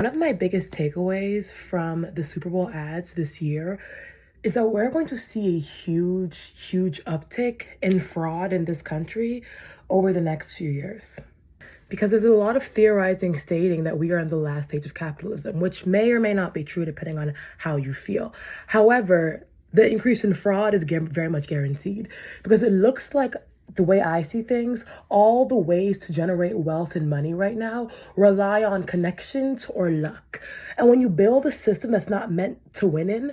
One of my biggest takeaways from the Super Bowl ads this year is that we're going to see a huge uptick in fraud in this country over the next few years. Because there's a lot of theorizing stating that we are in the last stage of capitalism, which may or may not be true depending on how you feel. However, the increase in fraud is very much guaranteed because it looks like the way I see things, all the ways to generate wealth and money right now rely on connections or luck. And when you build a system that's not meant to win in,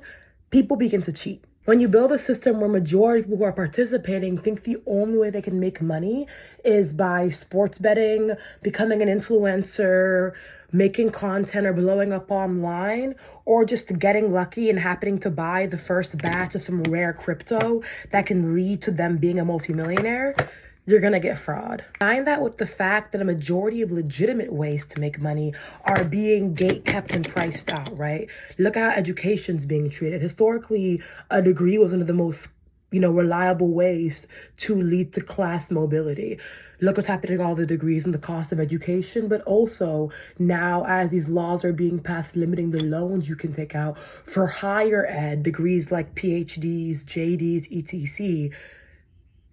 people begin to cheat. When you build a system where majority of people who are participating think the only way they can make money is by sports betting, becoming an influencer, making content or blowing up online, or just getting lucky and happening to buy the first batch of some rare crypto that can lead to them being a multimillionaire, you're gonna get fraud. Combine that with the fact that a majority of legitimate ways to make money are being gate-kept and priced out, right? Look how education's being treated. Historically, a degree was one of the most reliable ways to lead to class mobility. Look what's happening to all the degrees and the cost of education, but also now as these laws are being passed limiting the loans you can take out for higher ed, degrees like PhDs, JDs, etc.,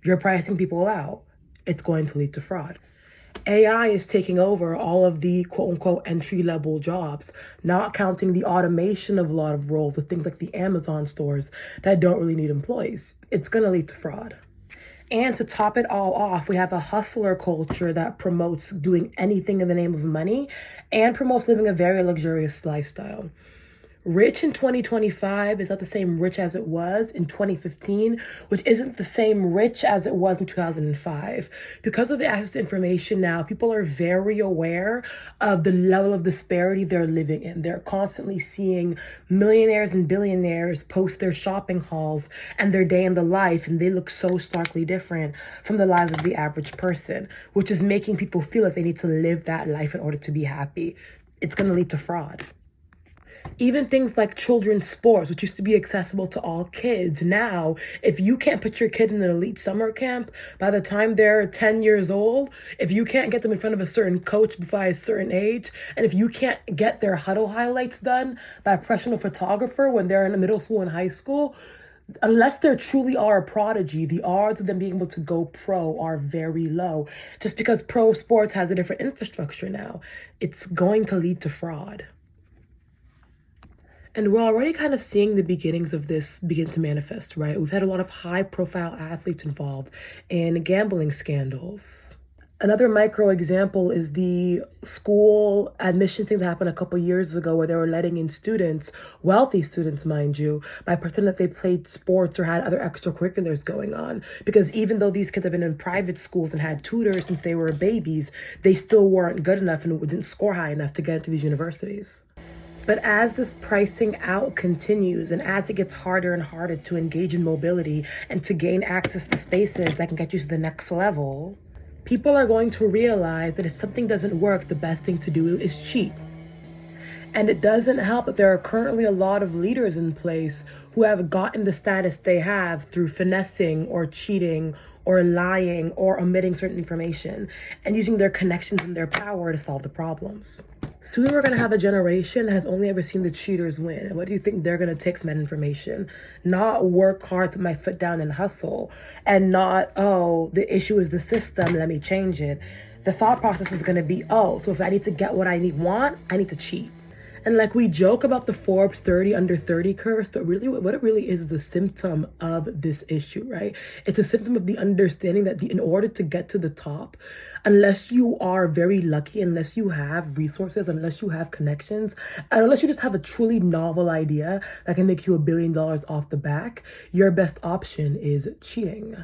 you're pricing people out. It's going to lead to fraud. AI is taking over all of the quote-unquote entry-level jobs, not counting the automation of a lot of roles with things like the Amazon stores that don't really need employees. It's going to lead to fraud. And to top it all off, we have a hustler culture that promotes doing anything in the name of money and promotes living a very luxurious lifestyle. Rich in 2025 is not the same rich as it was in 2015, which isn't the same rich as it was in 2005. Because of the access to information now, people are very aware of the level of disparity they're living in. They're constantly seeing millionaires and billionaires post their shopping hauls and their day in the life, and they look so starkly different from the lives of the average person, which is making people feel like they need to live that life in order to be happy. It's going to lead to fraud. Even things like children's sports, which used to be accessible to all kids. Now, if you can't put your kid in an elite summer camp by the time they're 10 years old, if you can't get them in front of a certain coach by a certain age, and if you can't get their huddle highlights done by a professional photographer when they're in middle school and high school, unless they truly are a prodigy, the odds of them being able to go pro are very low. Just because pro sports has a different infrastructure now, it's going to lead to fraud. And we're already kind of seeing the beginnings of this begin to manifest, right? We've had a lot of high-profile athletes involved in gambling scandals. Another micro example is the school admissions thing that happened a couple years ago where they were letting in students, wealthy students, mind you, by pretending that they played sports or had other extracurriculars going on. Because even though these kids have been in private schools and had tutors since they were babies, they still weren't good enough and didn't score high enough to get into these universities. But as this pricing out continues and as it gets harder and harder to engage in mobility and to gain access to spaces that can get you to the next level, people are going to realize that if something doesn't work, the best thing to do is cheat. And it doesn't help that there are currently a lot of leaders in place who have gotten the status they have through finessing or cheating or lying or omitting certain information and using their connections and their power to solve the problems. Soon we're going to have a generation that has only ever seen the cheaters win. And what do you think they're going to take from that information? Not work hard, put my foot down and hustle. And not, oh, the issue is the system, let me change it. The thought process is going to be, oh, so if I need to get what I want, I need to cheat. And like we joke about the Forbes 30 under 30 curse, but really what it really is a symptom of this issue, right? It's a symptom of the understanding that in order to get to the top, unless you are very lucky, unless you have resources, unless you have connections, and unless you just have a truly novel idea that can make you $1 billion off the back, your best option is cheating.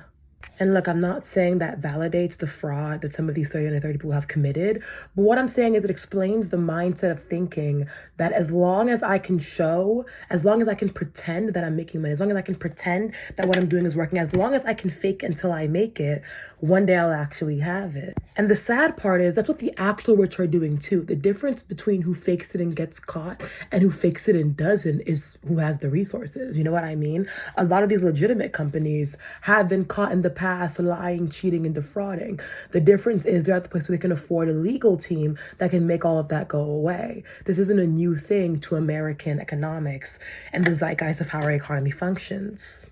And look, I'm not saying that validates the fraud that some of these 30 under 30 people have committed, but what I'm saying is it explains the mindset of thinking that as long as I can show, as long as I can pretend that I'm making money, as long as I can pretend that what I'm doing is working, as long as I can fake until I make it, one day I'll actually have it. And the sad part is that's what the actual rich are doing too. The difference between who fakes it and gets caught and who fakes it and doesn't is who has the resources. You know what I mean? A lot of these legitimate companies have been caught in the past past lying, cheating, and defrauding. The difference is they're at the place where they can afford a legal team that can make all of that go away. This isn't a new thing to American economics and the zeitgeist of how our economy functions.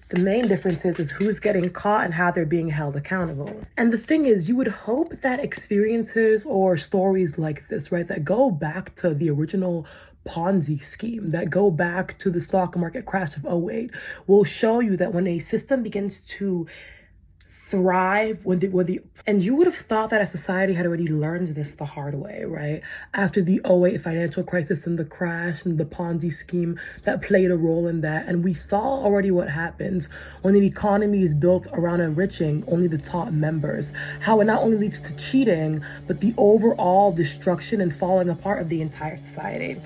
The main difference is who's getting caught and how they're being held accountable. And the thing is, you would hope that experiences or stories like this, right, that go back to the original Ponzi scheme, that go back to the stock market crash of '08, will show you that when a system begins to thrive, and you would have thought that a society had already learned this the hard way, right? After the '08 financial crisis and the crash and the Ponzi scheme that played a role in that. And we saw already what happens when an economy is built around enriching only the top members, how it not only leads to cheating, but the overall destruction and falling apart of the entire society.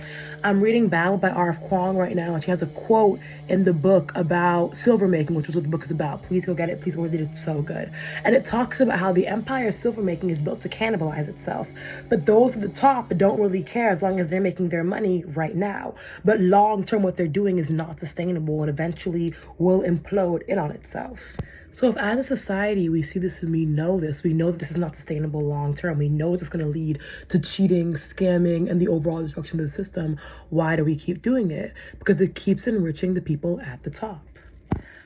I'm reading Battle by R.F. Kuang right now, and she has a quote in the book about silver making, which is what the book is about. Please go get it. Please go read it. It's so good. And it talks about how the empire of silver making is built to cannibalize itself. But those at the top don't really care as long as they're making their money right now. But long term, what they're doing is not sustainable and eventually will implode in on itself. So if as a society we see this and we know that this is not sustainable long term, we know it's going to lead to cheating, scamming, and the overall destruction of the system, why do we keep doing it? Because it keeps enriching the people at the top.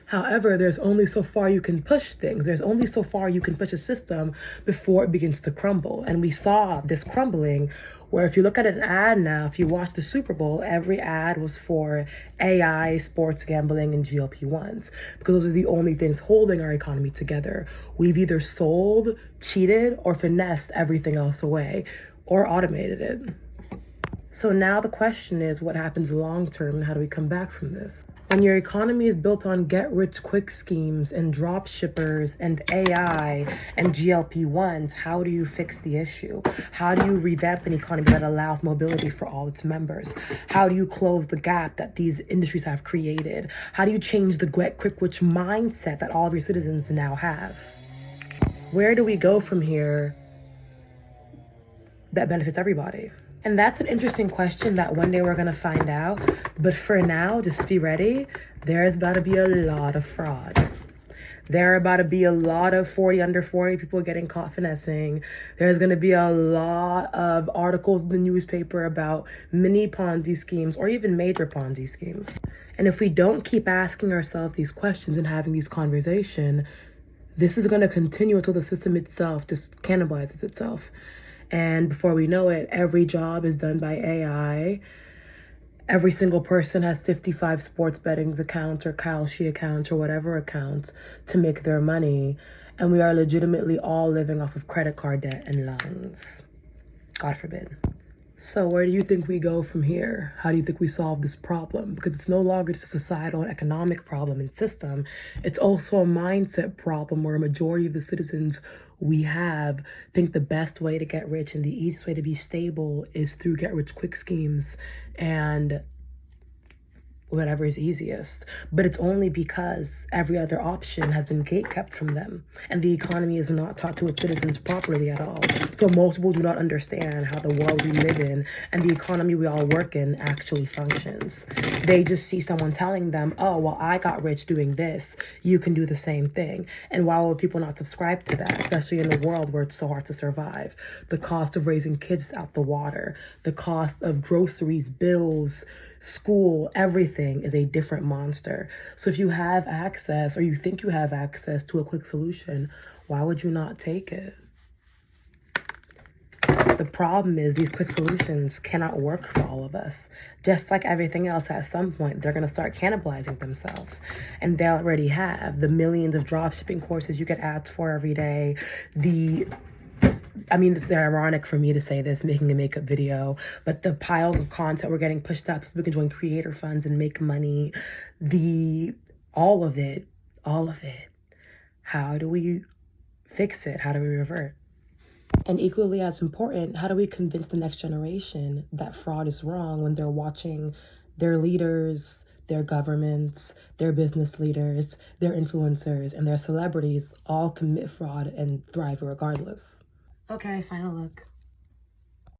However, there's only so far you can push things. There's only so far you can push a system before it begins to crumble. And we saw this crumbling where if you look at an ad now, if you watch the Super Bowl, every ad was for AI, sports gambling, and GLP-1s, because those are the only things holding our economy together. We've either sold, cheated, or finessed everything else away, or automated it. So now the question is, what happens long term and how do we come back from this? When your economy is built on get-rich-quick schemes and drop shippers and AI and GLP-1s, how do you fix the issue? How do you revamp an economy that allows mobility for all its members? How do you close the gap that these industries have created? How do you change the get-quick-rich mindset that all of your citizens now have? Where do we go from here that benefits everybody? And that's an interesting question that one day we're going to find out. But for now, just be ready. There's about to be a lot of fraud. There are about to be a lot of 40 under 40 people getting caught finessing. There's going to be a lot of articles in the newspaper about mini Ponzi schemes or even major Ponzi schemes. And if we don't keep asking ourselves these questions and having these conversations, this is going to continue until the system itself just cannibalizes itself. And before we know it, every job is done by AI. Every single person has 55 sports betting accounts or Kalshi accounts or whatever accounts to make their money. And we are legitimately all living off of credit card debt and loans. God forbid. So where do you think we go from here? How do you think we solve this problem? Because it's no longer just a societal and economic problem and system. It's also a mindset problem where a majority of the citizens we have think the best way to get rich and the easiest way to be stable is through get-rich-quick schemes and whatever is easiest. But it's only because every other option has been gatekept from them, and the economy is not taught to its citizens properly at all. So most people do not understand how the world we live in and the economy we all work in actually functions. They just see someone telling them, oh, well, I got rich doing this, you can do the same thing. And why would people not subscribe to that, especially in a world where it's so hard to survive? The cost of raising kids out the water, the cost of groceries, bills, school, everything is a different monster. So if you have access or you think you have access to a quick solution, why would you not take it? The problem is these quick solutions cannot work for all of us. Just like everything else, at some point, they're going to start cannibalizing themselves. And they already have. The millions of dropshipping courses you get ads for every day, it's ironic for me to say this, making a makeup video, but the piles of content we're getting pushed up so we can join creator funds and make money, all of it. How do we fix it? How do we revert? And equally as important, how do we convince the next generation that fraud is wrong when they're watching their leaders, their governments, their business leaders, their influencers, and their celebrities all commit fraud and thrive regardless? Okay, final look.